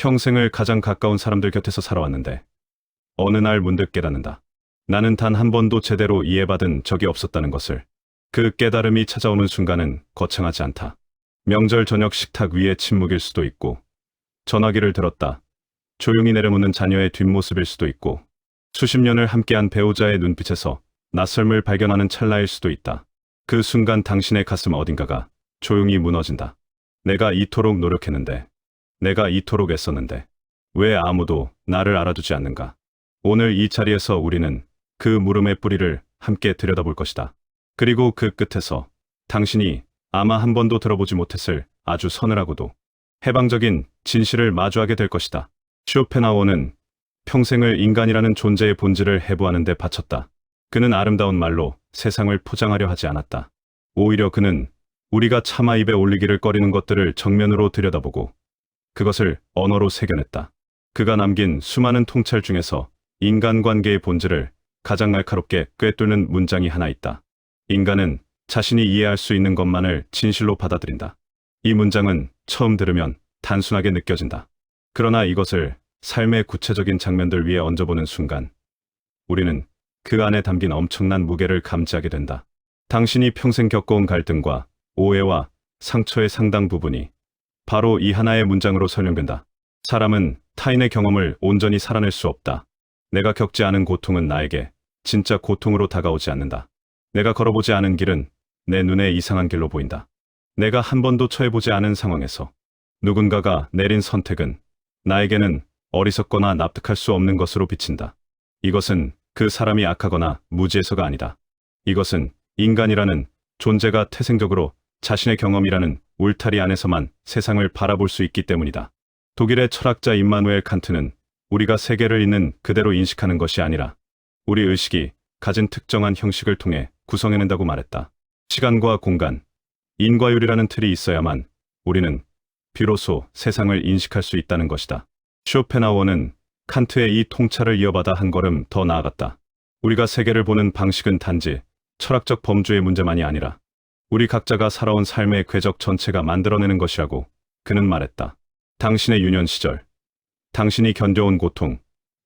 평생을 가장 가까운 사람들 곁에서 살아왔는데 어느 날 문득 깨닫는다. 나는 단 한 번도 제대로 이해받은 적이 없었다는 것을. 그 깨달음이 찾아오는 순간은 거창하지 않다. 명절 저녁 식탁 위의 침묵일 수도 있고, 전화기를 들었다 조용히 내려놓는 자녀의 뒷모습일 수도 있고, 수십 년을 함께한 배우자의 눈빛에서 낯설음을 발견하는 찰나일 수도 있다. 그 순간 당신의 가슴 어딘가가 조용히 무너진다. 내가 이토록 노력했는데, 내가 이토록 애썼는데 왜 아무도 나를 알아주지 않는가? 오늘 이 자리에서 우리는 그 물음의 뿌리를 함께 들여다볼 것이다. 그리고 그 끝에서 당신이 아마 한 번도 들어보지 못했을 아주 서늘하고도 해방적인 진실을 마주하게 될 것이다. 쇼펜하우어는 평생을 인간이라는 존재의 본질을 해부하는 데 바쳤다. 그는 아름다운 말로 세상을 포장하려 하지 않았다. 오히려 그는 우리가 차마 입에 올리기를 꺼리는 것들을 정면으로 들여다보고 그것을 언어로 새겨냈다. 그가 남긴 수많은 통찰 중에서 인간관계의 본질을 가장 날카롭게 꿰뚫는 문장이 하나 있다. 인간은 자신이 이해할 수 있는 것만을 진실로 받아들인다. 이 문장은 처음 들으면 단순하게 느껴진다. 그러나 이것을 삶의 구체적인 장면들 위에 얹어보는 순간 우리는 그 안에 담긴 엄청난 무게를 감지하게 된다. 당신이 평생 겪어온 갈등과 오해와 상처의 상당 부분이 바로 이 하나의 문장으로 설명된다. 사람은 타인의 경험을 온전히 살아낼 수 없다. 내가 겪지 않은 고통은 나에게 진짜 고통으로 다가오지 않는다. 내가 걸어보지 않은 길은 내 눈에 이상한 길로 보인다. 내가 한 번도 처해보지 않은 상황에서 누군가가 내린 선택은 나에게는 어리석거나 납득할 수 없는 것으로 비친다. 이것은 그 사람이 악하거나 무지해서가 아니다. 이것은 인간이라는 존재가 태생적으로 자신의 경험이라는 울타리 안에서만 세상을 바라볼 수 있기 때문이다. 독일의 철학자 임마누엘 칸트는 우리가 세계를 있는 그대로 인식하는 것이 아니라 우리 의식이 가진 특정한 형식을 통해 구성해낸다고 말했다. 시간과 공간, 인과율이라는 틀이 있어야만 우리는 비로소 세상을 인식할 수 있다는 것이다. 쇼펜하우어는 칸트의 이 통찰을 이어받아 한 걸음 더 나아갔다. 우리가 세계를 보는 방식은 단지 철학적 범주의 문제만이 아니라 우리 각자가 살아온 삶의 궤적 전체가 만들어내는 것이라고 그는 말했다. 당신의 유년 시절, 당신이 견뎌온 고통,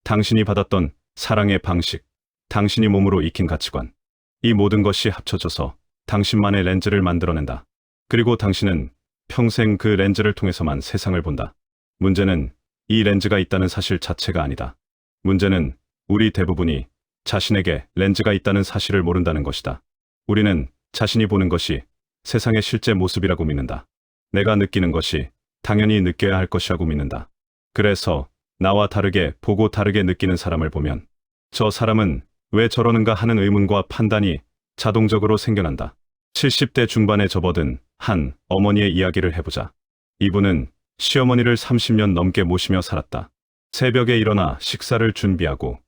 당신이 받았던 사랑의 방식, 당신이 몸으로 익힌 가치관, 이 모든 것이 합쳐져서 당신만의 렌즈를 만들어낸다. 그리고 당신은 평생 그 렌즈를 통해서만 세상을 본다. 문제는 이 렌즈가 있다는 사실 자체가 아니다. 문제는 우리 대부분이 자신에게 렌즈가 있다는 사실을 모른다는 것이다. 우리는 자신이 보는 것이 세상의 실제 모습이라고 믿는다. 내가 느끼는 것이 당연히 느껴야 할 것이라고 믿는다. 그래서 나와 다르게 보고 다르게 느끼는 사람을 보면 저 사람은 왜 저러는가 하는 의문과 판단이 자동적으로 생겨난다. 70대 중반에 접어든 한 어머니의 이야기를 해보자. 이분은 시어머니를 30년 넘게 모시며 살았다. 새벽에 일어나 식사를 준비하고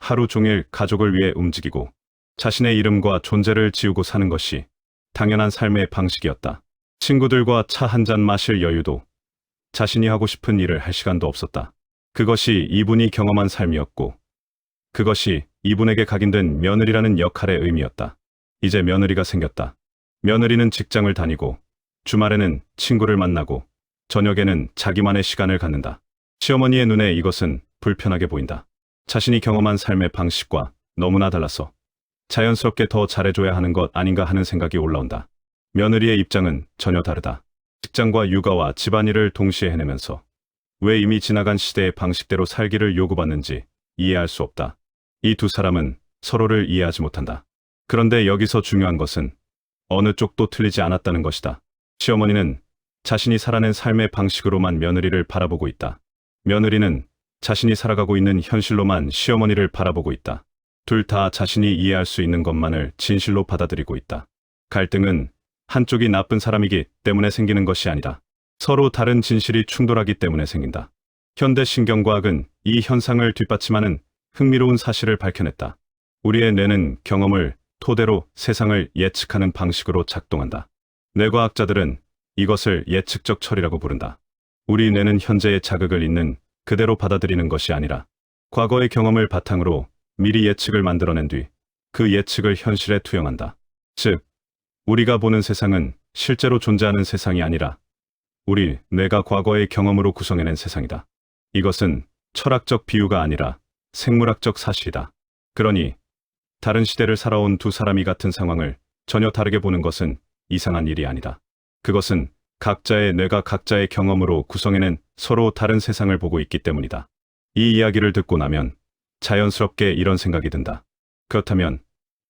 하루 종일 가족을 위해 움직이고 자신의 이름과 존재를 지우고 사는 것이 당연한 삶의 방식이었다. 친구들과 차 한 잔 마실 여유도, 자신이 하고 싶은 일을 할 시간도 없었다. 그것이 이분이 경험한 삶이었고 그것이 이분에게 각인된 며느리라는 역할의 의미였다. 이제 며느리가 생겼다. 며느리는 직장을 다니고 주말에는 친구를 만나고 저녁에는 자기만의 시간을 갖는다. 시어머니의 눈에 이것은 불편하게 보인다. 자신이 경험한 삶의 방식과 너무나 달라서 자연스럽게 더 잘해줘야 하는 것 아닌가 하는 생각이 올라온다. 며느리의 입장은 전혀 다르다. 직장과 육아와 집안일을 동시에 해내면서 왜 이미 지나간 시대의 방식대로 살기를 요구받는지 이해할 수 없다. 이 두 사람은 서로를 이해하지 못한다. 그런데 여기서 중요한 것은 어느 쪽도 틀리지 않았다는 것이다. 시어머니는 자신이 살아낸 삶의 방식으로만 며느리를 바라보고 있다. 며느리는 자신이 살아가고 있는 현실로만 시어머니를 바라보고 있다. 둘 다 자신이 이해할 수 있는 것만을 진실로 받아들이고 있다. 갈등은 한쪽이 나쁜 사람이기 때문에 생기는 것이 아니다. 서로 다른 진실이 충돌하기 때문에 생긴다. 현대 신경과학은 이 현상을 뒷받침하는 흥미로운 사실을 밝혀냈다. 우리의 뇌는 경험을 토대로 세상을 예측하는 방식으로 작동한다. 뇌과학자들은 이것을 예측적 처리라고 부른다. 우리 뇌는 현재의 자극을 있는 그대로 받아들이는 것이 아니라 과거의 경험을 바탕으로 미리 예측을 만들어낸 뒤 그 예측을 현실에 투영한다. 즉, 우리가 보는 세상은 실제로 존재하는 세상이 아니라 우리 뇌가 과거의 경험으로 구성해낸 세상이다. 이것은 철학적 비유가 아니라 생물학적 사실이다. 그러니 다른 시대를 살아온 두 사람이 같은 상황을 전혀 다르게 보는 것은 이상한 일이 아니다. 그것은 각자의 뇌가 각자의 경험으로 구성해낸 서로 다른 세상을 보고 있기 때문이다. 이 이야기를 듣고 나면 자연스럽게 이런 생각이 든다. 그렇다면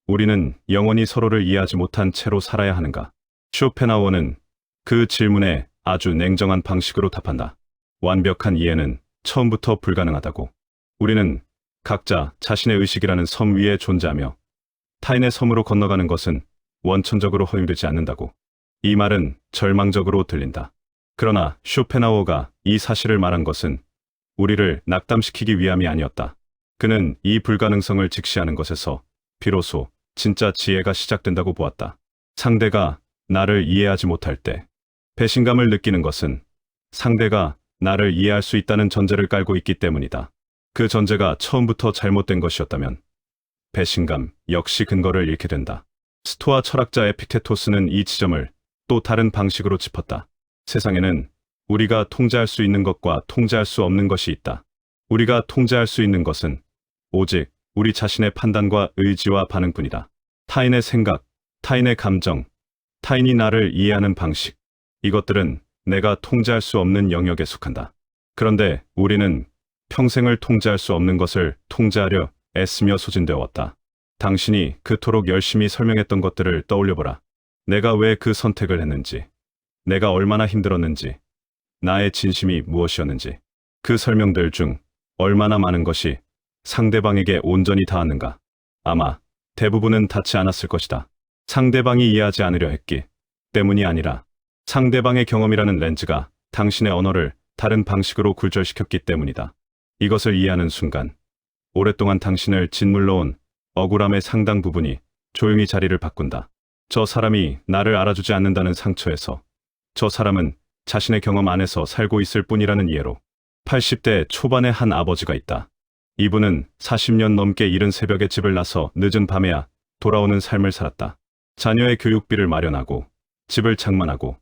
우리는 영원히 서로를 이해하지 못한 채로 살아야 하는가? 쇼펜하우어는 그 질문에 아주 냉정한 방식으로 답한다. 완벽한 이해는 처음부터 불가능하다고. 우리는 각자 자신의 의식이라는 섬 위에 존재하며 타인의 섬으로 건너가는 것은 원천적으로 허용되지 않는다고. 이 말은 절망적으로 들린다. 그러나 쇼펜하우어가 이 사실을 말한 것은 우리를 낙담시키기 위함이 아니었다. 그는 이 불가능성을 직시하는 것에서 비로소 진짜 지혜가 시작된다고 보았다. 상대가 나를 이해하지 못할 때 배신감을 느끼는 것은 상대가 나를 이해할 수 있다는 전제를 깔고 있기 때문이다. 그 전제가 처음부터 잘못된 것이었다면 배신감 역시 근거를 잃게 된다. 스토아 철학자 에픽테토스는 이 지점을 또 다른 방식으로 짚었다. 세상에는 우리가 통제할 수 있는 것과 통제할 수 없는 것이 있다. 우리가 통제할 수 있는 것은 오직 우리 자신의 판단과 의지와 반응뿐이다. 타인의 생각, 타인의 감정, 타인이 나를 이해하는 방식, 이것들은 내가 통제할 수 없는 영역에 속한다. 그런데 우리는 평생을 통제할 수 없는 것을 통제하려 애쓰며 소진되어 왔다. 당신이 그토록 열심히 설명했던 것들을 떠올려보라. 내가 왜 그 선택을 했는지, 내가 얼마나 힘들었는지, 나의 진심이 무엇이었는지, 그 설명들 중 얼마나 많은 것이 상대방에게 온전히 닿았는가. 아마 대부분은 닿지 않았을 것이다. 상대방이 이해하지 않으려 했기 때문이 아니라 상대방의 경험이라는 렌즈가 당신의 언어를 다른 방식으로 굴절시켰기 때문이다. 이것을 이해하는 순간 오랫동안 당신을 짓눌러온 억울함의 상당 부분이 조용히 자리를 바꾼다. 저 사람이 나를 알아주지 않는다는 상처에서 저 사람은 자신의 경험 안에서 살고 있을 뿐이라는 이해로. 80대 초반의 한 아버지가 있다. 이분은 40년 넘게 이른 새벽에 집을 나서 늦은 밤에야 돌아오는 삶을 살았다. 자녀의 교육비를 마련하고 집을 장만하고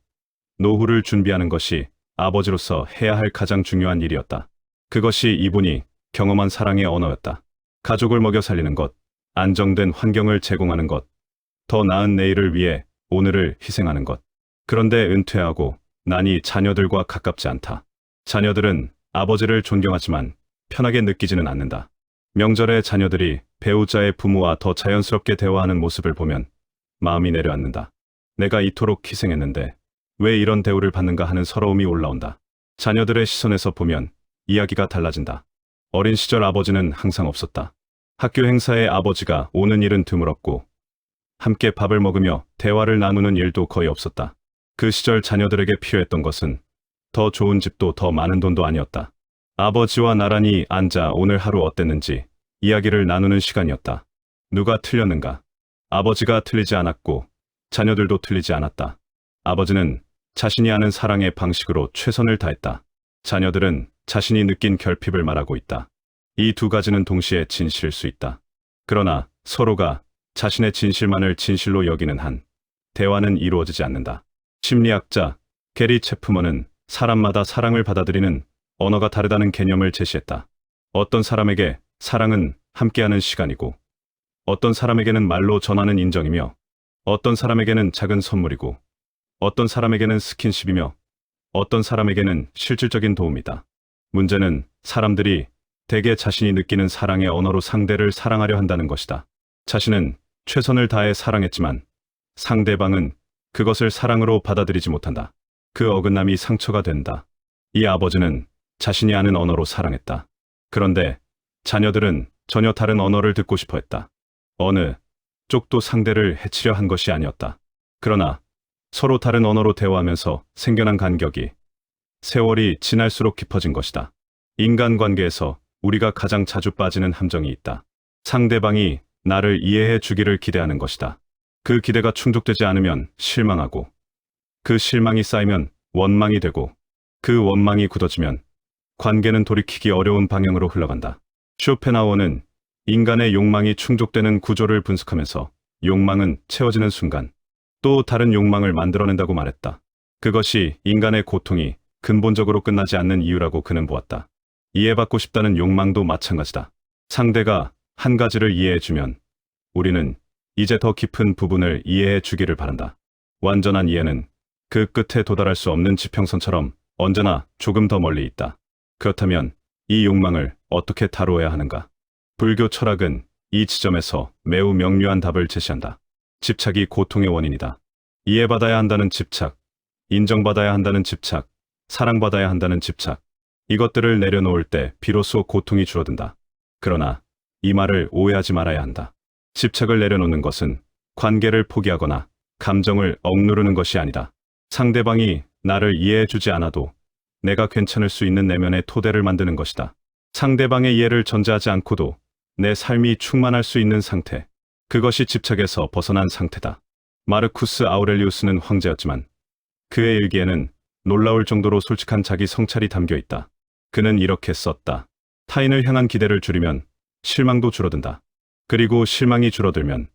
노후를 준비하는 것이 아버지로서 해야 할 가장 중요한 일이었다. 그것이 이분이 경험한 사랑의 언어였다. 가족을 먹여 살리는 것, 안정된 환경을 제공하는 것, 더 나은 내일을 위해 오늘을 희생하는 것. 그런데 은퇴하고 나니 자녀들과 가깝지 않다. 자녀들은 아버지를 존경하지만 편하게 느끼지는 않는다. 명절에 자녀들이 배우자의 부모와 더 자연스럽게 대화하는 모습을 보면 마음이 내려앉는다. 내가 이토록 희생했는데 왜 이런 대우를 받는가 하는 서러움이 올라온다. 자녀들의 시선에서 보면 이야기가 달라진다. 어린 시절 아버지는 항상 없었다. 학교 행사에 아버지가 오는 일은 드물었고 함께 밥을 먹으며 대화를 나누는 일도 거의 없었다. 그 시절 자녀들에게 필요했던 것은 더 좋은 집도 더 많은 돈도 아니었다. 아버지와 나란히 앉아 오늘 하루 어땠는지 이야기를 나누는 시간이었다. 누가 틀렸는가? 아버지가 틀리지 않았고 자녀들도 틀리지 않았다. 아버지는 자신이 아는 사랑의 방식으로 최선을 다했다. 자녀들은 자신이 느낀 결핍을 말하고 있다. 이 두 가지는 동시에 진실일 수 있다. 그러나 서로가 자신의 진실만을 진실로 여기는 한 대화는 이루어지지 않는다. 심리학자 게리 체프먼은 사람마다 사랑을 받아들이는 언어가 다르다는 개념을 제시했다. 어떤 사람에게 사랑은 함께하는 시간이고 어떤 사람에게는 말로 전하는 인정이며 어떤 사람에게는 작은 선물이고 어떤 사람에게는 스킨십이며 어떤 사람에게는 실질적인 도움이다. 문제는 사람들이 대개 자신이 느끼는 사랑의 언어로 상대를 사랑하려 한다는 것이다. 자신은 최선을 다해 사랑했지만 상대방은 그것을 사랑으로 받아들이지 못한다. 그 어긋남이 상처가 된다. 이 아버지는 자신이 아는 언어로 사랑했다. 그런데 자녀들은 전혀 다른 언어를 듣고 싶어 했다. 어느 쪽도 상대를 해치려 한 것이 아니었다. 그러나 서로 다른 언어로 대화하면서 생겨난 간격이 세월이 지날수록 깊어진 것이다. 인간관계에서 우리가 가장 자주 빠지는 함정이 있다. 상대방이 나를 이해해 주기를 기대하는 것이다. 그 기대가 충족되지 않으면 실망하고 그 실망이 쌓이면 원망이 되고 그 원망이 굳어지면 관계는 돌이키기 어려운 방향으로 흘러간다. 쇼펜하우어는 인간의 욕망이 충족되는 구조를 분석하면서 욕망은 채워지는 순간 또 다른 욕망을 만들어낸다고 말했다. 그것이 인간의 고통이 근본적으로 끝나지 않는 이유라고 그는 보았다. 이해받고 싶다는 욕망도 마찬가지다. 상대가 한 가지를 이해해주면 우리는 이제 더 깊은 부분을 이해해 주기를 바란다. 완전한 이해는 그 끝에 도달할 수 없는 지평선처럼 언제나 조금 더 멀리 있다. 그렇다면 이 욕망을 어떻게 다루어야 하는가? 불교 철학은 이 지점에서 매우 명료한 답을 제시한다. 집착이 고통의 원인이다. 이해받아야 한다는 집착, 인정받아야 한다는 집착, 사랑받아야 한다는 집착. 이것들을 내려놓을 때 비로소 고통이 줄어든다. 그러나 이 말을 오해하지 말아야 한다. 집착을 내려놓는 것은 관계를 포기하거나 감정을 억누르는 것이 아니다. 상대방이 나를 이해해주지 않아도 내가 괜찮을 수 있는 내면의 토대를 만드는 것이다. 상대방의 이해를 전제하지 않고도 내 삶이 충만할 수 있는 상태. 그것이 집착에서 벗어난 상태다. 마르쿠스 아우렐리우스는 황제였지만 그의 일기에는 놀라울 정도로 솔직한 자기 성찰이 담겨 있다. 그는 이렇게 썼다. 타인을 향한 기대를 줄이면 실망도 줄어든다. 그리고 실망이 줄어들면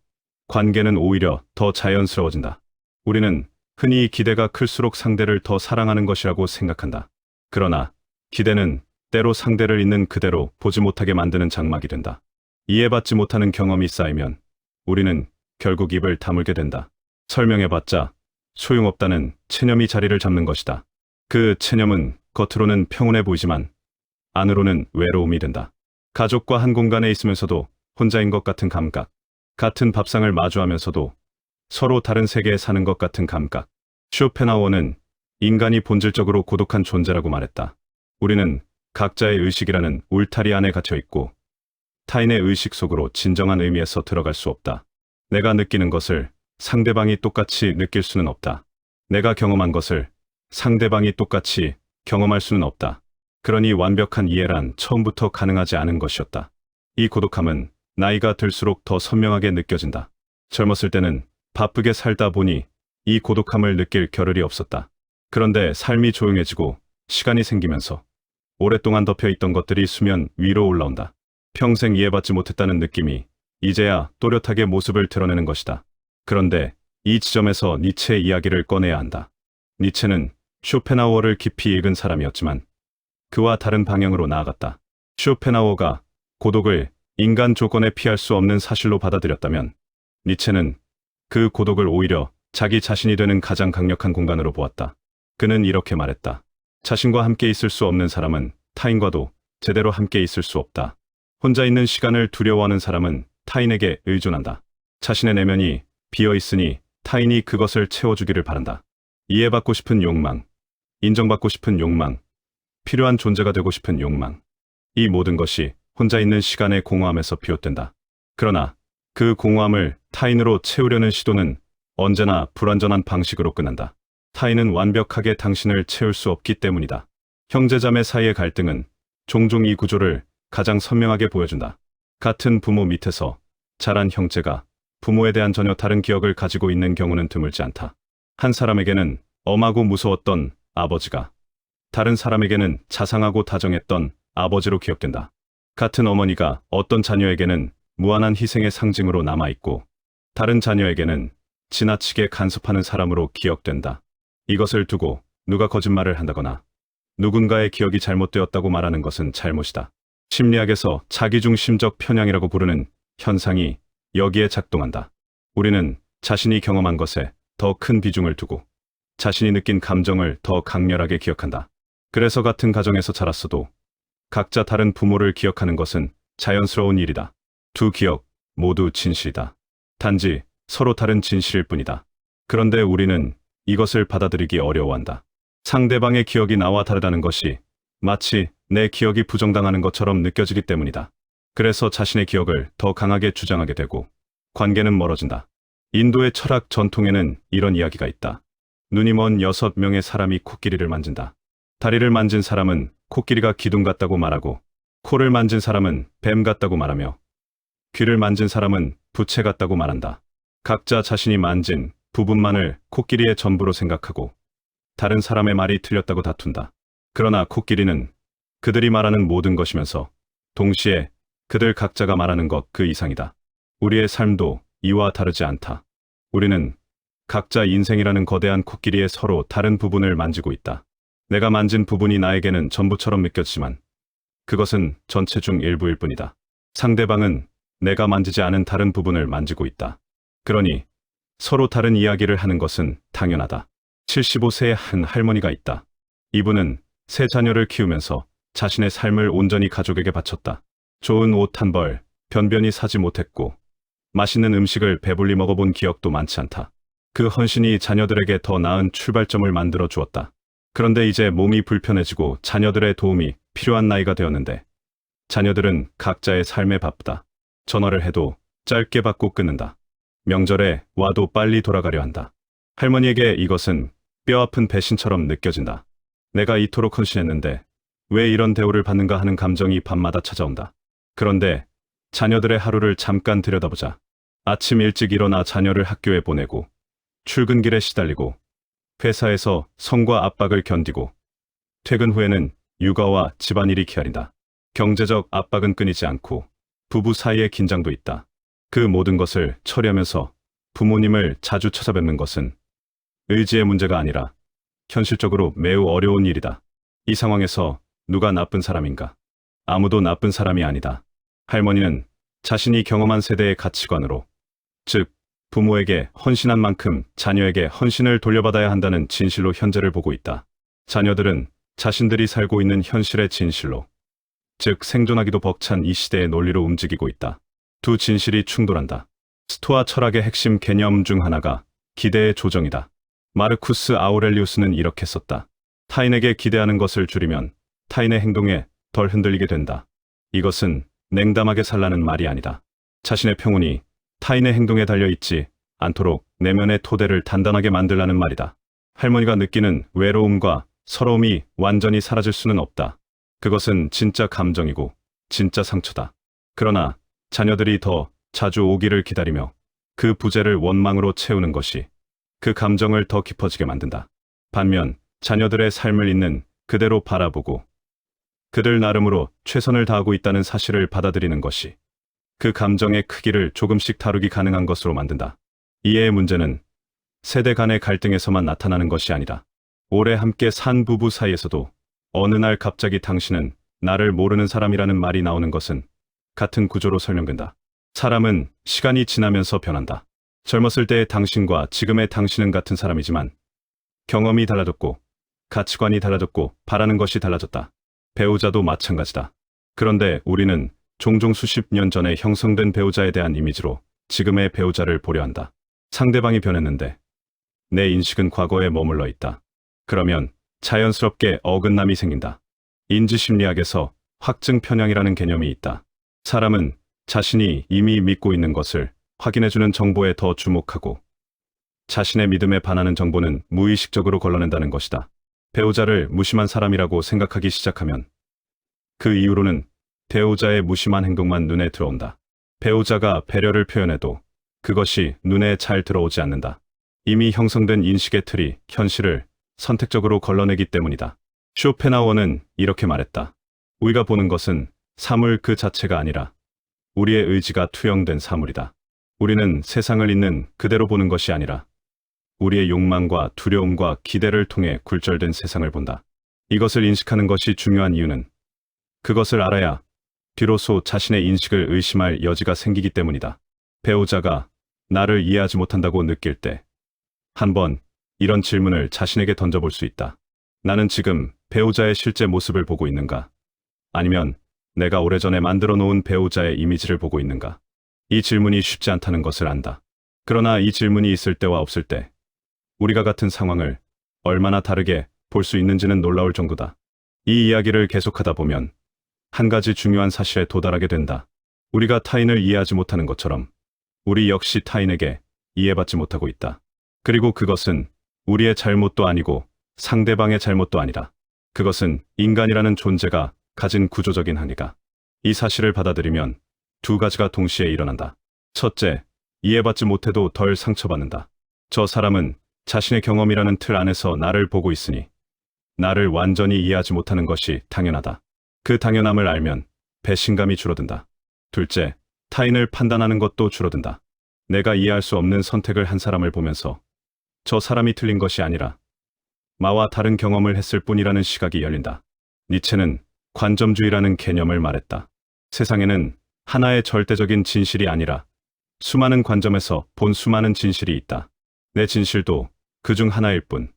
관계는 오히려 더 자연스러워진다. 우리는 흔히 기대가 클수록 상대를 더 사랑하는 것이라고 생각한다. 그러나 기대는 때로 상대를 있는 그대로 보지 못하게 만드는 장막이 된다. 이해받지 못하는 경험이 쌓이면 우리는 결국 입을 다물게 된다. 설명해봤자 소용없다는 체념이 자리를 잡는 것이다. 그 체념은 겉으로는 평온해 보이지만 안으로는 외로움이 된다. 가족과 한 공간에 있으면서도 혼자인 것 같은 감각, 같은 밥상을 마주하면서도 서로 다른 세계에 사는 것 같은 감각. 쇼펜하우어는 인간이 본질적으로 고독한 존재라고 말했다. 우리는 각자의 의식이라는 울타리 안에 갇혀 있고 타인의 의식 속으로 진정한 의미에서 들어갈 수 없다. 내가 느끼는 것을 상대방이 똑같이 느낄 수는 없다. 내가 경험한 것을 상대방이 똑같이 경험할 수는 없다. 그러니 완벽한 이해란 처음부터 가능하지 않은 것이었다. 이 고독함은 나이가 들수록 더 선명하게 느껴진다. 젊었을 때는 바쁘게 살다 보니 이 고독함을 느낄 겨를이 없었다. 그런데 삶이 조용해지고 시간이 생기면서 오랫동안 덮여있던 것들이 수면 위로 올라온다. 평생 이해받지 못했다는 느낌이 이제야 또렷하게 모습을 드러내는 것이다. 그런데 이 지점에서 니체의 이야기를 꺼내야 한다. 니체는 쇼펜하우어를 깊이 읽은 사람이었지만 그와 다른 방향으로 나아갔다. 쇼펜하우어가 고독을 인간 조건에 피할 수 없는 사실로 받아들였다면 니체는 그 고독을 오히려 자기 자신이 되는 가장 강력한 공간으로 보았다. 그는 이렇게 말했다. 자신과 함께 있을 수 없는 사람은 타인과도 제대로 함께 있을 수 없다. 혼자 있는 시간을 두려워하는 사람은 타인에게 의존한다. 자신의 내면이 비어있으니 타인이 그것을 채워주기를 바란다. 이해받고 싶은 욕망, 인정받고 싶은 욕망, 필요한 존재가 되고 싶은 욕망. 이 모든 것이 혼자 있는 시간의 공허함에서 비롯된다. 그러나 그 공허함을 타인으로 채우려는 시도는 언제나 불완전한 방식으로 끝난다. 타인은 완벽하게 당신을 채울 수 없기 때문이다. 형제자매 사이의 갈등은 종종 이 구조를 가장 선명하게 보여준다. 같은 부모 밑에서 자란 형제가 부모에 대한 전혀 다른 기억을 가지고 있는 경우는 드물지 않다. 한 사람에게는 엄하고 무서웠던 아버지가 다른 사람에게는 자상하고 다정했던 아버지로 기억된다. 같은 어머니가 어떤 자녀에게는 무한한 희생의 상징으로 남아있고 다른 자녀에게는 지나치게 간섭하는 사람으로 기억된다. 이것을 두고 누가 거짓말을 한다거나 누군가의 기억이 잘못되었다고 말하는 것은 잘못이다. 심리학에서 자기중심적 편향이라고 부르는 현상이 여기에 작동한다. 우리는 자신이 경험한 것에 더 큰 비중을 두고 자신이 느낀 감정을 더 강렬하게 기억한다. 그래서 같은 가정에서 자랐어도 각자 다른 부모를 기억하는 것은 자연스러운 일이다. 두 기억 모두 진실이다. 단지 서로 다른 진실일 뿐이다. 그런데 우리는 이것을 받아들이기 어려워한다. 상대방의 기억이 나와 다르다는 것이 마치 내 기억이 부정당하는 것처럼 느껴지기 때문이다. 그래서 자신의 기억을 더 강하게 주장하게 되고 관계는 멀어진다. 인도의 철학 전통에는 이런 이야기가 있다. 눈이 먼 6명의 사람이 코끼리를 만진다. 다리를 만진 사람은 코끼리가 기둥 같다고 말하고 코를 만진 사람은 뱀 같다고 말하며 귀를 만진 사람은 부채 같다고 말한다. 각자 자신이 만진 부분만을 코끼리의 전부로 생각하고 다른 사람의 말이 틀렸다고 다툰다. 그러나 코끼리는 그들이 말하는 모든 것이면서 동시에 그들 각자가 말하는 것 그 이상이다. 우리의 삶도 이와 다르지 않다. 우리는 각자 인생이라는 거대한 코끼리의 서로 다른 부분을 만지고 있다. 내가 만진 부분이 나에게는 전부처럼 느껴지지만 그것은 전체 중 일부일 뿐이다. 상대방은 내가 만지지 않은 다른 부분을 만지고 있다. 그러니 서로 다른 이야기를 하는 것은 당연하다. 75세의 한 할머니가 있다. 이분은 세 자녀를 키우면서 자신의 삶을 온전히 가족에게 바쳤다. 좋은 옷 한 벌, 변변히 사지 못했고 맛있는 음식을 배불리 먹어본 기억도 많지 않다. 그 헌신이 자녀들에게 더 나은 출발점을 만들어 주었다. 그런데 이제 몸이 불편해지고 자녀들의 도움이 필요한 나이가 되었는데 자녀들은 각자의 삶에 바쁘다. 전화를 해도 짧게 받고 끊는다. 명절에 와도 빨리 돌아가려 한다. 할머니에게 이것은 뼈아픈 배신처럼 느껴진다. 내가 이토록 헌신했는데 왜 이런 대우를 받는가 하는 감정이 밤마다 찾아온다. 그런데 자녀들의 하루를 잠깐 들여다보자. 아침 일찍 일어나 자녀를 학교에 보내고 출근길에 시달리고 회사에서 성과 압박을 견디고 퇴근 후에는 육아와 집안일이 기다린다. 경제적 압박은 끊이지 않고 부부 사이의 긴장도 있다. 그 모든 것을 처리하면서 부모님을 자주 찾아뵙는 것은 의지의 문제가 아니라 현실적으로 매우 어려운 일이다. 이 상황에서 누가 나쁜 사람인가? 아무도 나쁜 사람이 아니다. 할머니는 자신이 경험한 세대의 가치관으로, 즉 부모에게 헌신한 만큼 자녀에게 헌신을 돌려받아야 한다는 진실로 현재를 보고 있다. 자녀들은 자신들이 살고 있는 현실의 진실로, 즉 생존하기도 벅찬 이 시대의 논리로 움직이고 있다. 두 진실이 충돌한다. 스토아 철학의 핵심 개념 중 하나가 기대의 조정이다. 마르쿠스 아우렐리우스는 이렇게 썼다. 타인에게 기대하는 것을 줄이면 타인의 행동에 덜 흔들리게 된다. 이것은 냉담하게 살라는 말이 아니다. 자신의 평온이 타인의 행동에 달려있지 않도록 내면의 토대를 단단하게 만들라는 말이다. 할머니가 느끼는 외로움과 서러움이 완전히 사라질 수는 없다. 그것은 진짜 감정이고 진짜 상처다. 그러나 자녀들이 더 자주 오기를 기다리며 그 부재를 원망으로 채우는 것이 그 감정을 더 깊어지게 만든다. 반면 자녀들의 삶을 있는 그대로 바라보고 그들 나름으로 최선을 다하고 있다는 사실을 받아들이는 것이 그 감정의 크기를 조금씩 다루기 가능한 것으로 만든다. 이해의 문제는 세대 간의 갈등에서만 나타나는 것이 아니다. 오래 함께 산 부부 사이에서도 어느 날 갑자기 당신은 나를 모르는 사람이라는 말이 나오는 것은 같은 구조로 설명된다. 사람은 시간이 지나면서 변한다. 젊었을 때의 당신과 지금의 당신은 같은 사람이지만 경험이 달라졌고 가치관이 달라졌고 바라는 것이 달라졌다. 배우자도 마찬가지다. 그런데 우리는 종종 수십 년 전에 형성된 배우자에 대한 이미지로 지금의 배우자를 보려 한다. 상대방이 변했는데 내 인식은 과거에 머물러 있다. 그러면 자연스럽게 어긋남이 생긴다. 인지심리학에서 확증 편향이라는 개념이 있다. 사람은 자신이 이미 믿고 있는 것을 확인해주는 정보에 더 주목하고 자신의 믿음에 반하는 정보는 무의식적으로 걸러낸다는 것이다. 배우자를 무심한 사람이라고 생각하기 시작하면 그 이후로는 배우자의 무심한 행동만 눈에 들어온다. 배우자가 배려를 표현해도 그것이 눈에 잘 들어오지 않는다. 이미 형성된 인식의 틀이 현실을 선택적으로 걸러내기 때문이다. 쇼펜하우어는 이렇게 말했다. 우리가 보는 것은 사물 그 자체가 아니라 우리의 의지가 투영된 사물이다. 우리는 세상을 있는 그대로 보는 것이 아니라 우리의 욕망과 두려움과 기대를 통해 굴절된 세상을 본다. 이것을 인식하는 것이 중요한 이유는 그것을 알아야 비로소 자신의 인식을 의심할 여지가 생기기 때문이다. 배우자가 나를 이해하지 못한다고 느낄 때 한번 이런 질문을 자신에게 던져볼 수 있다. 나는 지금 배우자의 실제 모습을 보고 있는가? 아니면 내가 오래전에 만들어 놓은 배우자의 이미지를 보고 있는가? 이 질문이 쉽지 않다는 것을 안다. 그러나 이 질문이 있을 때와 없을 때 우리가 같은 상황을 얼마나 다르게 볼 수 있는지는 놀라울 정도다. 이 이야기를 계속하다 보면 한 가지 중요한 사실에 도달하게 된다. 우리가 타인을 이해하지 못하는 것처럼 우리 역시 타인에게 이해받지 못하고 있다. 그리고 그것은 우리의 잘못도 아니고 상대방의 잘못도 아니라 그것은 인간이라는 존재가 가진 구조적인 한계가. 이 사실을 받아들이면 두 가지가 동시에 일어난다. 첫째, 이해받지 못해도 덜 상처받는다. 저 사람은 자신의 경험이라는 틀 안에서 나를 보고 있으니 나를 완전히 이해하지 못하는 것이 당연하다. 그 당연함을 알면 배신감이 줄어든다. 둘째, 타인을 판단하는 것도 줄어든다. 내가 이해할 수 없는 선택을 한 사람을 보면서 저 사람이 틀린 것이 아니라 마와 다른 경험을 했을 뿐이라는 시각이 열린다. 니체는 관점주의라는 개념을 말했다. 세상에는 하나의 절대적인 진실이 아니라 수많은 관점에서 본 수많은 진실이 있다. 내 진실도 그중 하나일 뿐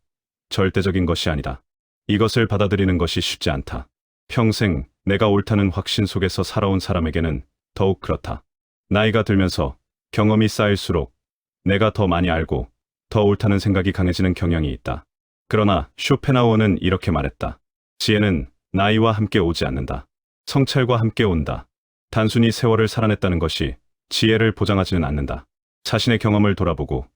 절대적인 것이 아니다. 이것을 받아들이는 것이 쉽지 않다. 평생 내가 옳다는 확신 속에서 살아온 사람에게는 더욱 그렇다. 나이가 들면서 경험이 쌓일수록 내가 더 많이 알고 더 옳다는 생각이 강해지는 경향이 있다. 그러나 쇼펜하우어는 이렇게 말했다. 지혜는 나이와 함께 오지 않는다. 성찰과 함께 온다. 단순히 세월을 살아냈다는 것이 지혜를 보장하지는 않는다. 자신의 경험을 돌아보고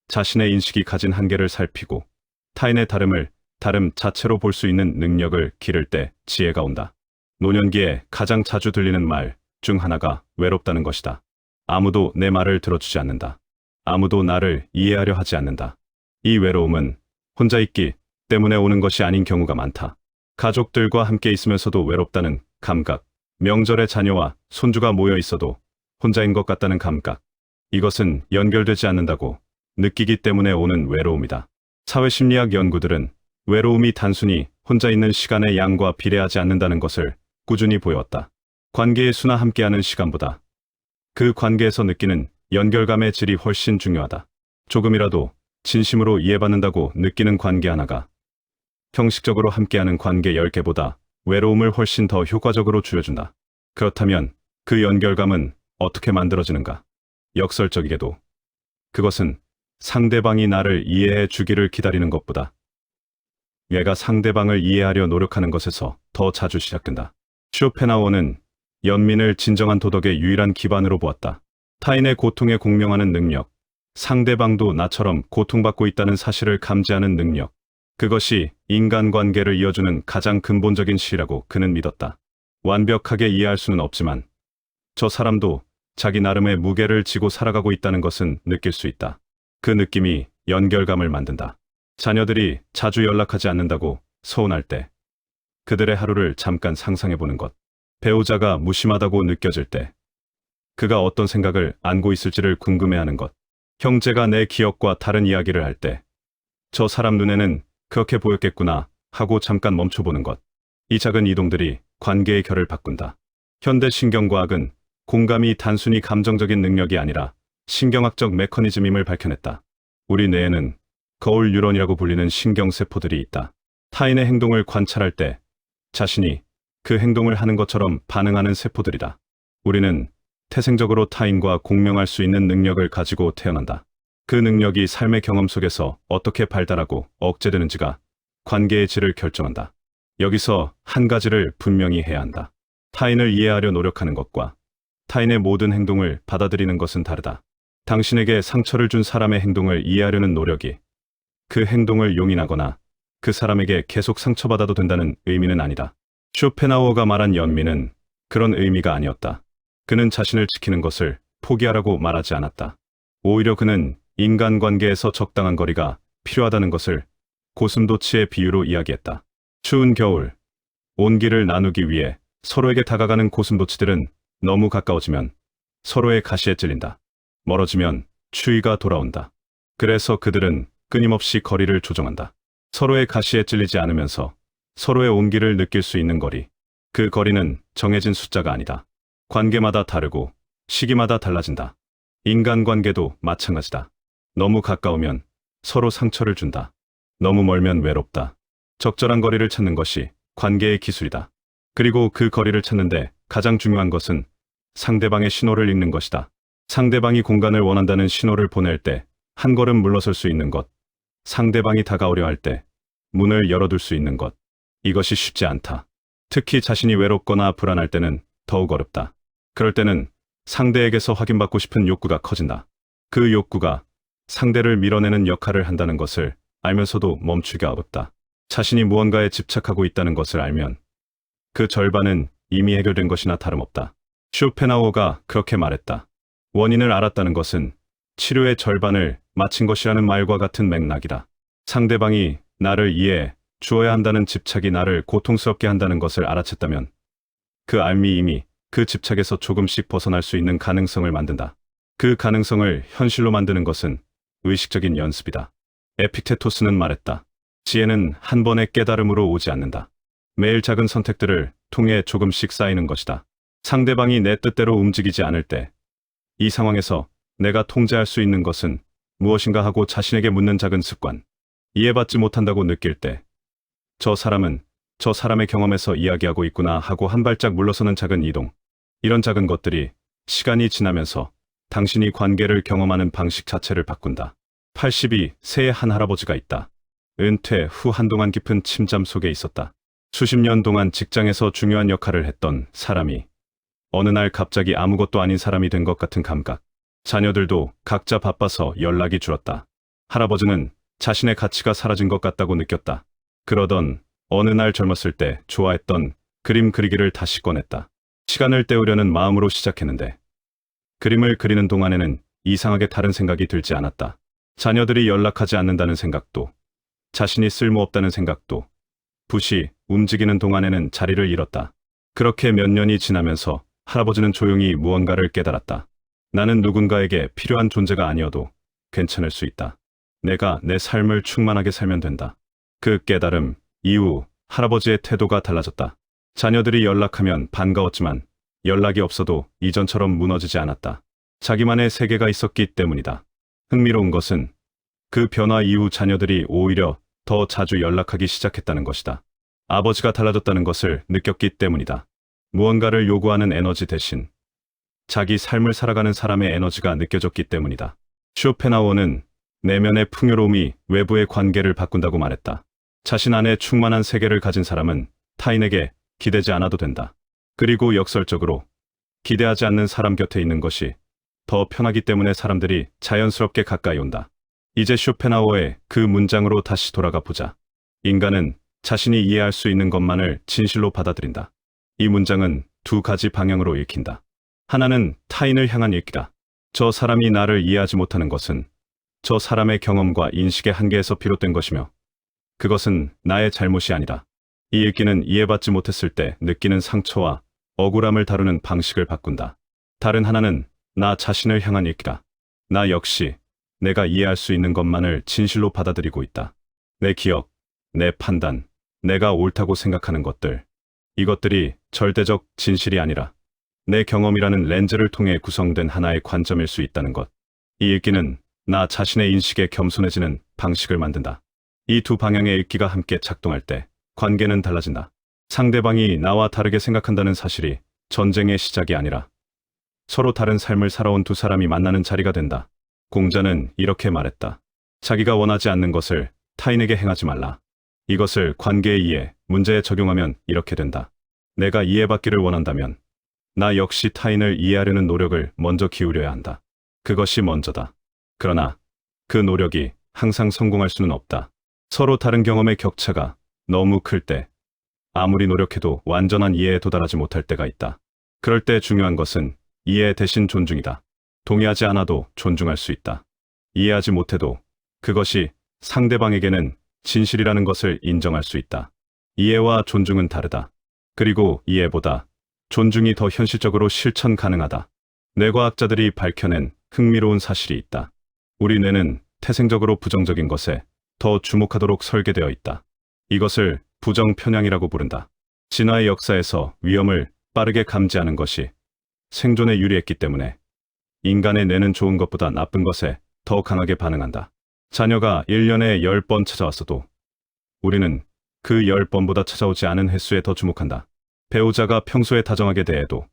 자신의 인식이 가진 한계를 살피고 타인의 다름을 다름 자체로 볼 수 있는 능력을 기를 때 지혜가 온다. 노년기에 가장 자주 들리는 말 중 하나가 외롭다는 것이다. 아무도 내 말을 들어주지 않는다. 아무도 나를 이해하려 하지 않는다. 이 외로움은 혼자 있기 때문에 오는 것이 아닌 경우가 많다. 가족들과 함께 있으면서도 외롭다는 감각, 명절에 자녀와 손주가 모여 있어도 혼자인 것 같다는 감각, 이것은 연결되지 않는다고 느끼기 때문에 오는 외로움이다. 사회심리학 연구들은 외로움이 단순히 혼자 있는 시간의 양과 비례하지 않는다는 것을 꾸준히 보여왔다. 관계의 수나 함께하는 시간보다 그 관계에서 느끼는 연결감의 질이 훨씬 중요하다. 조금이라도 진심으로 이해받는다고 느끼는 관계 하나가 형식적으로 함께하는 관계 10개보다 외로움을 훨씬 더 효과적으로 줄여준다. 그렇다면 그 연결감은 어떻게 만들어지는가? 역설적이게도 그것은 상대방이 나를 이해해 주기를 기다리는 것보다 내가 상대방을 이해하려 노력하는 것에서 더 자주 시작된다. 쇼펜하우어는 연민을 진정한 도덕의 유일한 기반으로 보았다. 타인의 고통에 공명하는 능력, 상대방도 나처럼 고통받고 있다는 사실을 감지하는 능력, 그것이 인간관계를 이어주는 가장 근본적인 시라고 그는 믿었다. 완벽하게 이해할 수는 없지만 저 사람도 자기 나름의 무게를 지고 살아가고 있다는 것은 느낄 수 있다. 그 느낌이 연결감을 만든다. 자녀들이 자주 연락하지 않는다고 서운할 때 그들의 하루를 잠깐 상상해보는 것, 배우자가 무심하다고 느껴질 때 그가 어떤 생각을 안고 있을지를 궁금해하는 것, 형제가 내 기억과 다른 이야기를 할 때 저 사람 눈에는 그렇게 보였겠구나 하고 잠깐 멈춰보는 것, 이 작은 이동들이 관계의 결을 바꾼다. 현대 신경과학은 공감이 단순히 감정적인 능력이 아니라 신경학적 메커니즘임을 밝혀냈다. 우리 뇌에는 거울 뉴런이라고 불리는 신경세포들이 있다. 타인의 행동을 관찰할 때 자신이 그 행동을 하는 것처럼 반응하는 세포들이다. 우리는 태생적으로 타인과 공명할 수 있는 능력을 가지고 태어난다. 그 능력이 삶의 경험 속에서 어떻게 발달하고 억제되는지가 관계의 질을 결정한다. 여기서 한 가지를 분명히 해야 한다. 타인을 이해하려 노력하는 것과 타인의 모든 행동을 받아들이는 것은 다르다. 당신에게 상처를 준 사람의 행동을 이해하려는 노력이 그 행동을 용인하거나 그 사람에게 계속 상처받아도 된다는 의미는 아니다. 쇼펜하우어가 말한 연민은 그런 의미가 아니었다. 그는 자신을 지키는 것을 포기하라고 말하지 않았다. 오히려 그는 인간관계에서 적당한 거리가 필요하다는 것을 고슴도치의 비유로 이야기했다. 추운 겨울, 온기를 나누기 위해 서로에게 다가가는 고슴도치들은 너무 가까워지면 서로의 가시에 찔린다. 멀어지면 추위가 돌아온다. 그래서 그들은 끊임없이 거리를 조정한다. 서로의 가시에 찔리지 않으면서 서로의 온기를 느낄 수 있는 거리. 그 거리는 정해진 숫자가 아니다. 관계마다 다르고 시기마다 달라진다. 인간관계도 마찬가지다. 너무 가까우면 서로 상처를 준다. 너무 멀면 외롭다. 적절한 거리를 찾는 것이 관계의 기술이다. 그리고 그 거리를 찾는데 가장 중요한 것은 상대방의 신호를 읽는 것이다. 상대방이 공간을 원한다는 신호를 보낼 때 한 걸음 물러설 수 있는 것, 상대방이 다가오려 할 때 문을 열어둘 수 있는 것, 이것이 쉽지 않다. 특히 자신이 외롭거나 불안할 때는 더욱 어렵다. 그럴 때는 상대에게서 확인받고 싶은 욕구가 커진다. 그 욕구가 상대를 밀어내는 역할을 한다는 것을 알면서도 멈추기가 어렵다. 자신이 무언가에 집착하고 있다는 것을 알면 그 절반은 이미 해결된 것이나 다름없다. 쇼펜하우어가 그렇게 말했다. 원인을 알았다는 것은 치료의 절반을 마친 것이라는 말과 같은 맥락이다. 상대방이 나를 이해해 주어야 한다는 집착이 나를 고통스럽게 한다는 것을 알아챘다면 그 알미 이미 그 집착에서 조금씩 벗어날 수 있는 가능성을 만든다. 그 가능성을 현실로 만드는 것은 의식적인 연습이다. 에픽테토스는 말했다. 지혜는 한 번의 깨달음으로 오지 않는다. 매일 작은 선택들을 통해 조금씩 쌓이는 것이다. 상대방이 내 뜻대로 움직이지 않을 때, 이 상황에서 내가 통제할 수 있는 것은 무엇인가 하고 자신에게 묻는 작은 습관, 이해받지 못한다고 느낄 때, 저 사람은 저 사람의 경험에서 이야기하고 있구나 하고 한 발짝 물러서는 작은 이동, 이런 작은 것들이 시간이 지나면서 당신이 관계를 경험하는 방식 자체를 바꾼다. 82세의 한 할아버지가 있다. 은퇴 후 한동안 깊은 침잠 속에 있었다. 수십 년 동안 직장에서 중요한 역할을 했던 사람이 어느 날 갑자기 아무것도 아닌 사람이 된 것 같은 감각. 자녀들도 각자 바빠서 연락이 줄었다. 할아버지는 자신의 가치가 사라진 것 같다고 느꼈다. 그러던 어느 날 젊었을 때 좋아했던 그림 그리기를 다시 꺼냈다. 시간을 때우려는 마음으로 시작했는데 그림을 그리는 동안에는 이상하게 다른 생각이 들지 않았다. 자녀들이 연락하지 않는다는 생각도, 자신이 쓸모없다는 생각도, 붓이 움직이는 동안에는 자리를 잃었다. 그렇게 몇 년이 지나면서 할아버지는 조용히 무언가를 깨달았다. 나는 누군가에게 필요한 존재가 아니어도 괜찮을 수 있다. 내가 내 삶을 충만하게 살면 된다. 그 깨달음 이후 할아버지의 태도가 달라졌다. 자녀들이 연락하면 반가웠지만 연락이 없어도 이전처럼 무너지지 않았다. 자기만의 세계가 있었기 때문이다. 흥미로운 것은 그 변화 이후 자녀들이 오히려 더 자주 연락하기 시작했다는 것이다. 아버지가 달라졌다는 것을 느꼈기 때문이다. 무언가를 요구하는 에너지 대신 자기 삶을 살아가는 사람의 에너지가 느껴졌기 때문이다. 쇼펜하우어는 내면의 풍요로움이 외부의 관계를 바꾼다고 말했다. 자신 안에 충만한 세계를 가진 사람은 타인에게 기대지 않아도 된다. 그리고 역설적으로 기대하지 않는 사람 곁에 있는 것이 더 편하기 때문에 사람들이 자연스럽게 가까이 온다. 이제 쇼펜하우어의 그 문장으로 다시 돌아가 보자. 인간은 자신이 이해할 수 있는 것만을 진실로 받아들인다. 이 문장은 두 가지 방향으로 읽힌다. 하나는 타인을 향한 읽기다. 저 사람이 나를 이해하지 못하는 것은 저 사람의 경험과 인식의 한계에서 비롯된 것이며 그것은 나의 잘못이 아니다. 이 읽기는 이해받지 못했을 때 느끼는 상처와 억울함을 다루는 방식을 바꾼다. 다른 하나는 나 자신을 향한 읽기다. 나 역시 내가 이해할 수 있는 것만을 진실로 받아들이고 있다. 내 기억, 내 판단, 내가 옳다고 생각하는 것들, 이것들이 절대적 진실이 아니라 내 경험이라는 렌즈를 통해 구성된 하나의 관점일 수 있다는 것. 이 읽기는 나 자신의 인식에 겸손해지는 방식을 만든다. 이 두 방향의 읽기가 함께 작동할 때 관계는 달라진다. 상대방이 나와 다르게 생각한다는 사실이 전쟁의 시작이 아니라 서로 다른 삶을 살아온 두 사람이 만나는 자리가 된다. 공자는 이렇게 말했다. 자기가 원하지 않는 것을 타인에게 행하지 말라. 이것을 관계에 의해 문제에 적용하면 이렇게 된다. 내가 이해받기를 원한다면 나 역시 타인을 이해하려는 노력을 먼저 기울여야 한다. 그것이 먼저다. 그러나 그 노력이 항상 성공할 수는 없다. 서로 다른 경험의 격차가 너무 클 때 아무리 노력해도 완전한 이해에 도달하지 못할 때가 있다. 그럴 때 중요한 것은 이해 대신 존중이다. 동의하지 않아도 존중할 수 있다. 이해하지 못해도 그것이 상대방에게는 진실이라는 것을 인정할 수 있다. 이해와 존중은 다르다. 그리고 이해보다 존중이 더 현실적으로 실천 가능하다. 뇌과학자들이 밝혀낸 흥미로운 사실이 있다. 우리 뇌는 태생적으로 부정적인 것에 더 주목하도록 설계되어 있다. 이것을 부정편향이라고 부른다. 진화의 역사에서 위험을 빠르게 감지하는 것이 생존에 유리했기 때문에 인간의 뇌는 좋은 것보다 나쁜 것에 더 강하게 반응한다. 자녀가 1년에 10번 찾아왔어도 우리는 그 10번보다 찾아오지 않은 횟수에 더 주목한다. 배우자가 평소에 다정하게 대해도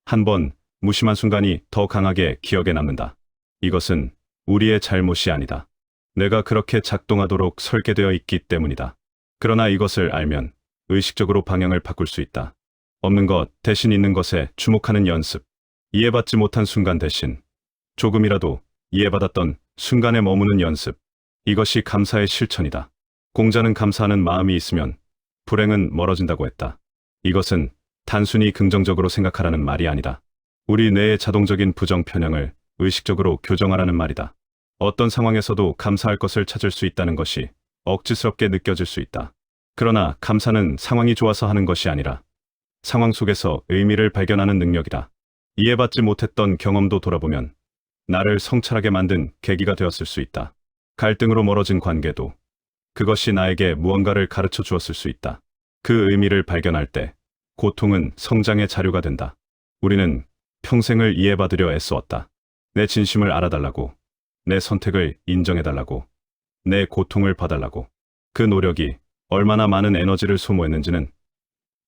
한 번 무심한 순간이 더 강하게 기억에 남는다. 이것은 우리의 잘못이 아니다. 뇌가 그렇게 작동하도록 설계되어 있기 때문이다. 그러나 이것을 알면 의식적으로 방향을 바꿀 수 있다. 없는 것 대신 있는 것에 주목하는 연습. 이해받지 못한 순간 대신 조금이라도 이해받았던 순간에 머무는 연습. 이것이 감사의 실천이다. 공자는 감사하는 마음이 있으면 불행은 멀어진다고 했다. 이것은 단순히 긍정적으로 생각하라는 말이 아니다. 우리 뇌의 자동적인 부정 편향을 의식적으로 교정하라는 말이다. 어떤 상황에서도 감사할 것을 찾을 수 있다는 것이 억지스럽게 느껴질 수 있다. 그러나 감사는 상황이 좋아서 하는 것이 아니라 상황 속에서 의미를 발견하는 능력이다. 이해받지 못했던 경험도 돌아보면 나를 성찰하게 만든 계기가 되었을 수 있다. 갈등으로 멀어진 관계도 그것이 나에게 무언가를 가르쳐 주었을 수 있다. 그 의미를 발견할 때 고통은 성장의 자료가 된다. 우리는 평생을 이해받으려 애써왔다. 내 진심을 알아달라고, 내 선택을 인정해달라고, 내 고통을 봐달라고. 그 노력이 얼마나 많은 에너지를 소모했는지는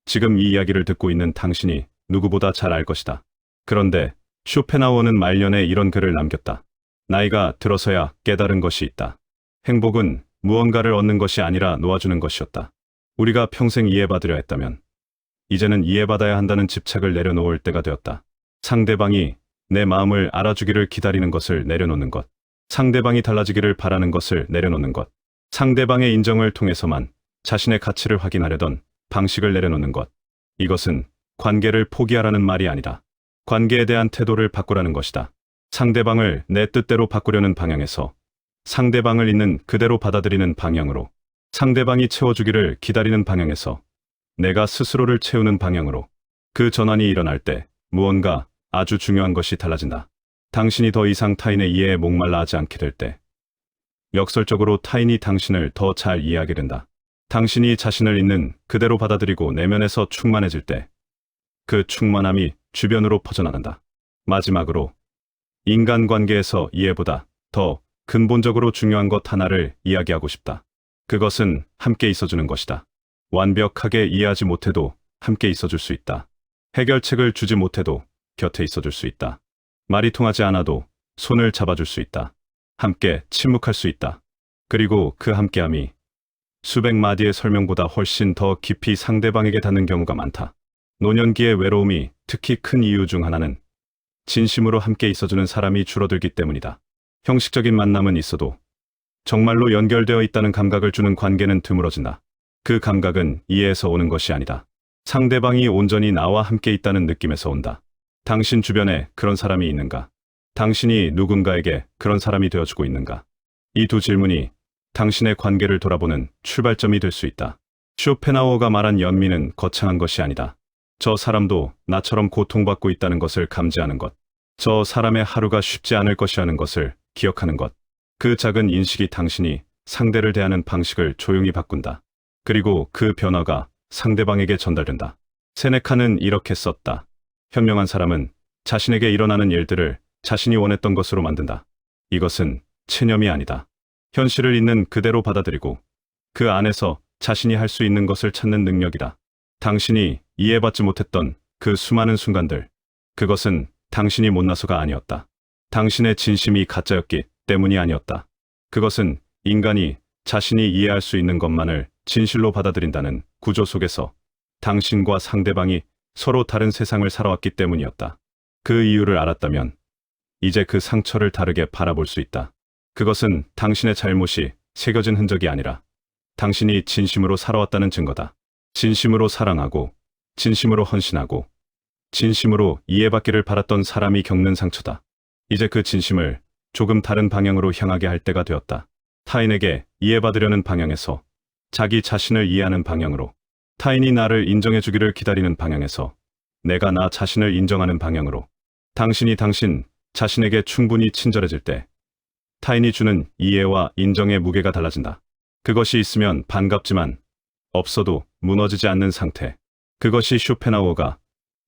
지금 이 이야기를 듣고 있는 당신이 누구보다 잘 알 것이다. 그런데 쇼펜하우어는 말년에 이런 글을 남겼다. 나이가 들어서야 깨달은 것이 있다. 행복은 무언가를 얻는 것이 아니라 놓아주는 것이었다. 우리가 평생 이해받으려 했다면 이제는 이해받아야 한다는 집착을 내려놓을 때가 되었다. 상대방이 내 마음을 알아주기를 기다리는 것을 내려놓는 것. 상대방이 달라지기를 바라는 것을 내려놓는 것. 상대방의 인정을 통해서만 자신의 가치를 확인하려던 방식을 내려놓는 것. 이것은 관계를 포기하라는 말이 아니라 관계에 대한 태도를 바꾸라는 것이다. 상대방을 내 뜻대로 바꾸려는 방향에서 상대방을 있는 그대로 받아들이는 방향으로, 상대방이 채워주기를 기다리는 방향에서 내가 스스로를 채우는 방향으로. 그 전환이 일어날 때 무언가 아주 중요한 것이 달라진다. 당신이 더 이상 타인의 이해에 목말라 하지 않게 될 때, 역설적으로 타인이 당신을 더 잘 이해하게 된다. 당신이 자신을 있는 그대로 받아들이고 내면에서 충만해질 때, 그 충만함이 주변으로 퍼져나간다. 마지막으로, 인간관계에서 이해보다 더 근본적으로 중요한 것 하나를 이야기하고 싶다. 그것은 함께 있어주는 것이다. 완벽하게 이해하지 못해도 함께 있어줄 수 있다. 해결책을 주지 못해도 곁에 있어줄 수 있다. 말이 통하지 않아도 손을 잡아줄 수 있다. 함께 침묵할 수 있다. 그리고 그 함께함이 수백 마디의 설명보다 훨씬 더 깊이 상대방에게 닿는 경우가 많다. 노년기의 외로움이 특히 큰 이유 중 하나는 진심으로 함께 있어주는 사람이 줄어들기 때문이다. 형식적인 만남은 있어도 정말로 연결되어 있다는 감각을 주는 관계는 드물어진다. 그 감각은 이해에서 오는 것이 아니다. 상대방이 온전히 나와 함께 있다는 느낌에서 온다. 당신 주변에 그런 사람이 있는가? 당신이 누군가에게 그런 사람이 되어주고 있는가? 이 두 질문이 당신의 관계를 돌아보는 출발점이 될 수 있다. 쇼펜하우어가 말한 연민은 거창한 것이 아니다. 저 사람도 나처럼 고통받고 있다는 것을 감지하는 것. 저 사람의 하루가 쉽지 않을 것이라는 것을 기억하는 것. 그 작은 인식이 당신이 상대를 대하는 방식을 조용히 바꾼다. 그리고 그 변화가 상대방에게 전달된다. 세네카는 이렇게 썼다. 현명한 사람은 자신에게 일어나는 일들을 자신이 원했던 것으로 만든다. 이것은 체념이 아니다. 현실을 있는 그대로 받아들이고 그 안에서 자신이 할 수 있는 것을 찾는 능력이다. 당신이 이해받지 못했던 그 수많은 순간들, 그것은 당신이 못나서가 아니었다. 당신의 진심이 가짜였기 때문이 아니었다. 그것은 인간이 자신이 이해할 수 있는 것만을 진실로 받아들인다는 구조 속에서 당신과 상대방이 서로 다른 세상을 살아왔기 때문이었다. 그 이유를 알았다면 이제 그 상처를 다르게 바라볼 수 있다. 그것은 당신의 잘못이 새겨진 흔적이 아니라 당신이 진심으로 살아왔다는 증거다. 진심으로 사랑하고, 진심으로 헌신하고, 진심으로 이해받기를 바랐던 사람이 겪는 상처다. 이제 그 진심을 조금 다른 방향으로 향하게 할 때가 되었다. 타인에게 이해받으려는 방향에서 자기 자신을 이해하는 방향으로, 타인이 나를 인정해주기를 기다리는 방향에서 내가 나 자신을 인정하는 방향으로. 당신이 당신 자신에게 충분히 친절해질 때 타인이 주는 이해와 인정의 무게가 달라진다. 그것이 있으면 반갑지만 없어도 무너지지 않는 상태. 그것이 쇼펜하우어가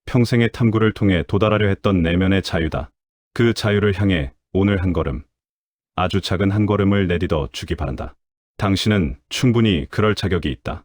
평생의 탐구를 통해 도달하려 했던 내면의 자유다. 그 자유를 향해 오늘 한 걸음, 아주 작은 한 걸음을 내딛어 주기 바란다. 당신은 충분히 그럴 자격이 있다.